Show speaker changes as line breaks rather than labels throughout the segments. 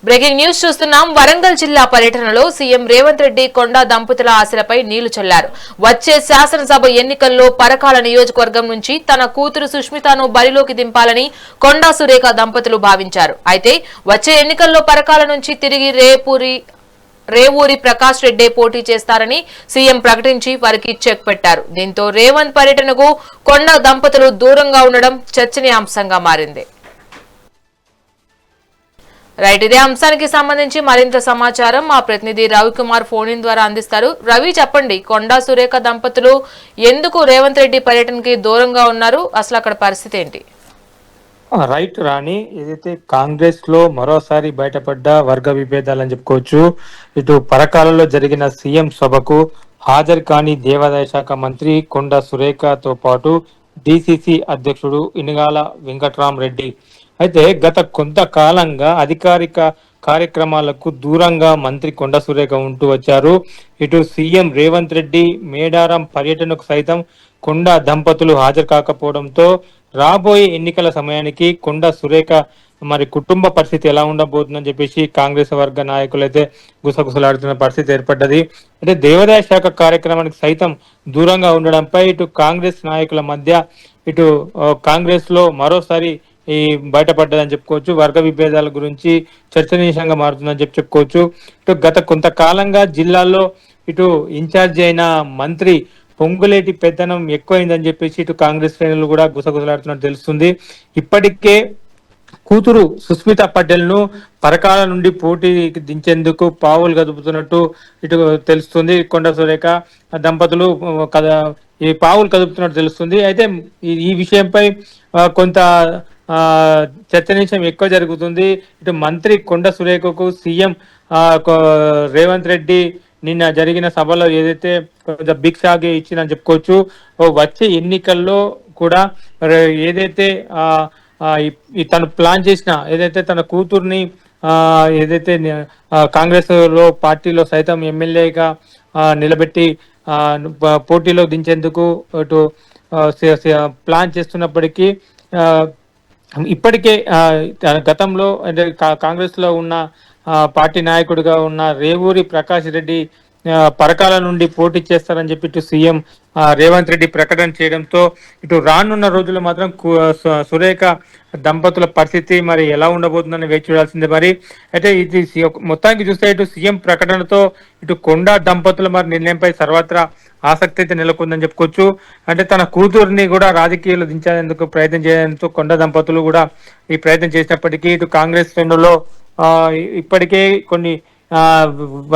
Breaking news చూస్తున్నాం. వరంగల్ జిల్లా పర్యటనలో సీఎం రేవంత్ రెడ్డి కొండా దంపతుల ఆశలపై నీళ్లు చల్లారు. వచ్చే శాసనసభ ఎన్నికల్లో పరకాల నియోజకవర్గం నుంచి తన కూతురు సుష్మితను బరిలోకి దింపాలని కొండా సురేఖ దంపతులు భావించారు. అయితే వచ్చే ఎన్నికల్లో పరకాల నుంచి తిరిగి రేవూరి ప్రకాష్ రెడ్డి పోటీ చేస్తారని సీఎం ప్రకటించి వారికి చెక్ పెట్టారు. దీంతో రేవంత్ పర్యటనకు కొండా దంపతులు దూరంగా ఉండడం చర్చనీయాంశంగా మారింది. రైట్, ఇదే అంశానికి సంబంధించి మరింత సమాచారం మా ప్రతినిధి రవికుమార్ ఫోన్ ఇన్ ద్వారా అందిస్తారు. రవి, చెప్పండి, కొండా సురేఖ దంపతులు ఎందుకు రేవంత్ రెడ్డి పర్యటనకి దూరంగా ఉన్నారు? అసలు అక్కడ పరిస్థితి ఏంటి?
రైట్ రాణి, ఏదైతే కాంగ్రెస్ లో మరోసారి బయటపడ్డ వర్గ విభేదాలని చెప్పుకోవచ్చు. ఇటు పరకాలలో జరిగిన సీఎం సభకు హాజరు కాని దేవాదాయ శాఖ మంత్రి కొండా సురేఖతో పాటు డిసిసి అధ్యక్షుడు ఇనుగాల వెంకట్రామరెడ్డి అయితే గత కొంతకాలంగా అధికారిక కార్యక్రమాలకు దూరంగా మంత్రి కొండా సురేఖ ఉంటూ వచ్చారు. ఇటు సీఎం రేవంత్ రెడ్డి మేడారం పర్యటనకు సైతం కొండా దంపతులు హాజరు కాకపోవడంతో రాబోయే ఎన్నికల సమయానికి కొండా సురేఖ మరి కుటుంబ పరిస్థితి ఎలా ఉండబోతుందని చెప్పేసి కాంగ్రెస్ వర్గ నాయకులు అయితే గుసగుసలాడుతున్న పరిస్థితి ఏర్పడ్డది. అంటే దేవాదాయ శాఖ కార్యక్రమానికి సైతం దూరంగా ఉండడంపై ఇటు కాంగ్రెస్ నాయకుల మధ్య ఇటు కాంగ్రెస్ లో మరోసారి ఈ బయటపడ్డదని చెప్పుకోవచ్చు. వర్గ విభేదాల గురించి చర్చనీయాంశంగా మారుతుందని చెప్పుకోవచ్చు. ఇటు గత కొంతకాలంగా జిల్లాలో ఇటు ఇన్ఛార్జి అయిన మంత్రి పొంగులేటి పెత్తనం ఎక్కువైందని చెప్పేసి ఇటు కాంగ్రెస్ శ్రేణులు కూడా గుసగుసలాడుతున్నట్టు తెలుస్తుంది. ఇప్పటికే కూతురు సుస్మిత పటేల్ ను పరకాల నుండి పోటీకి దించేందుకు పావులు కదుపుతున్నట్టు ఇటు తెలుస్తుంది. కొండా సురేఖ దంపతులు ఈ పావులు కదుపుతున్నట్టు తెలుస్తుంది. అయితే ఈ విషయంపై కొంత చర్చనీయాంశం ఎక్కువ జరుగుతుంది. ఇటు మంత్రి కొండా సురేఖకు సీఎం రేవంత్ రెడ్డి నిన్న జరిగిన సభలో ఏదైతే కొంచెం బిగ్ షాక్ ఇచ్చిందని చెప్పుకోవచ్చు. వచ్చే ఎన్నికల్లో కూడా ఏదైతే తను ప్లాన్ చేసిన ఏదైతే తన కూతుర్ని ఏదైతే కాంగ్రెస్ లో పార్టీలో సైతం ఎమ్మెల్యేగా నిలబెట్టి పోటీలో దించేందుకు ఇటు ప్లాన్ చేస్తున్నప్పటికీ ఇప్పటికే గతంలో అంటే కాంగ్రెస్ లో ఉన్న పార్టీ నాయకుడిగా ఉన్న రేవూరి ప్రకాష్ రెడ్డి పరకాల నుండి పోటీ చేస్తారని చెప్పి ఇటు సీఎం రేవంత్ రెడ్డి ప్రకటన చేయడంతో ఇటు రానున్న రోజుల్లో మాత్రం సురేఖ దంపతుల పరిస్థితి మరి ఎలా ఉండబోతుందని వేచి చూడాల్సిందే. మరి అయితే ఇది మొత్తానికి చూస్తే ఇటు సీఎం ప్రకటనతో ఇటు కొండా దంపతుల మరి నిర్ణయంపై సర్వత్రా ఆసక్తి అయితే నెలకొందని చెప్పుకోవచ్చు. అంటే తన కూతుర్ని కూడా రాజకీయాల్లో దించేందుకు ప్రయత్నం చేయడంతో కొండా దంపతులు కూడా ఈ ప్రయత్నం చేసినప్పటికీ ఇటు కాంగ్రెస్ శ్రేణుల్లో ఇప్పటికే కొన్ని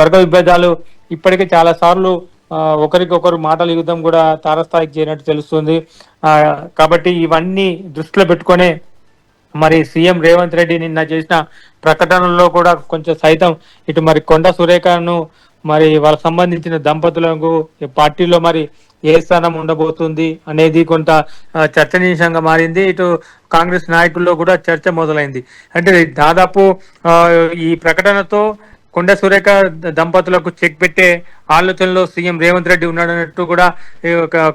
వర్గ విభేదాలు ఇప్పటికే చాలా సార్లు ఒకరికొకరు మాటల యుద్ధం కూడా తారస్థాయికి చేరినట్టు తెలుస్తుంది. కాబట్టి ఇవన్నీ దృష్టిలో పెట్టుకునే మరి సీఎం రేవంత్ రెడ్డి నిన్న చేసిన ప్రకటనలో కూడా కొంచెం సైతం ఇటు మరి కొండా సురేఖను మరి వాళ్ళకి సంబంధించిన దంపతులకు పార్టీలో మరి ఏ స్థానం ఉండబోతుంది అనేది కొంత చర్చనీయాంశంగా మారింది. ఇటు కాంగ్రెస్ నాయకుల్లో కూడా చర్చ మొదలైంది. అంటే దాదాపు ఈ ప్రకటనతో కొండా సురేఖ దంపతులకు చెక్ పెట్టే ఆలోచనలో సీఎం రేవంత్ రెడ్డి ఉన్నాడన్నట్టు కూడా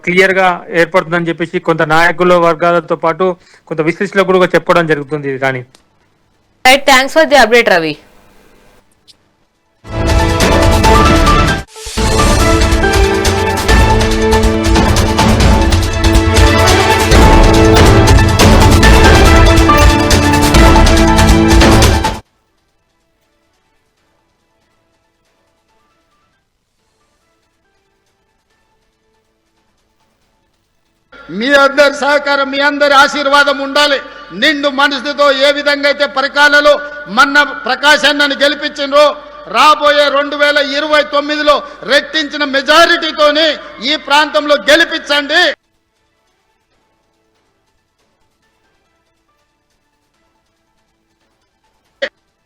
క్లియర్ గా ఏర్పడుతుందని చెప్పేసి కొంత నాయకుల వర్గాలతో పాటు కొంత విశ్లేషకులు కూడా చెప్పడం జరుగుతుంది. కానీ
thanks for the update Ravi.
మీ అందరి సహకారం, మీ అందరి ఆశీర్వాదం ఉండాలి. నిండు మనసుతో ఏ విధంగా అయితే పరకాలలో మొన్న ప్రకాష్ అన్నని గెలిపించినో రాబోయే 2029లో రెట్టించిన మెజారిటీతోనే ఈ ప్రాంతంలో గెలిపించండి.